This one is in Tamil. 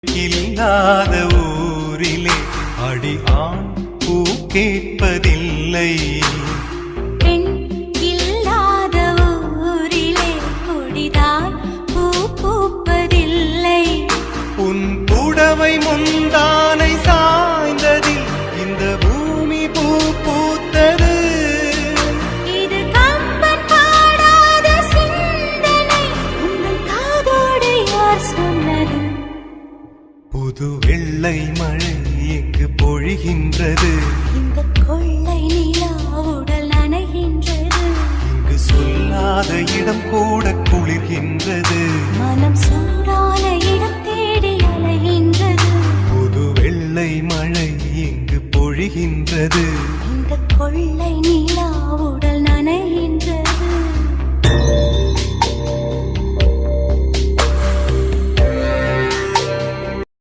இல்லாத ஊரிலே அடி ஆண் பூ கேட்பதில்லை. பெண் இல்லாத ஊரிலே கொடிதான் பூ பூப்பதில்லை. உன் புடவை முந்தானை சாய்ந்ததில் இந்த பூமி பூ பூத்தது. இது கம்பன் பாடாத சிந்தனை, உங்கள் காதோடு யார் சொன்னது? புது வெள்ளை மழை எங்கு பொழிகின்றது. இந்த கொள்ளை நிலா உடல் நனைகின்றது. இங்கு சொல்லாத இடம் கூட குளிர்கின்றது. மனம் சூடான இடம் தேடி அலைகின்றது. புது வெள்ளை மழை எங்கு பொழிகின்றது. இந்த கொள்ளை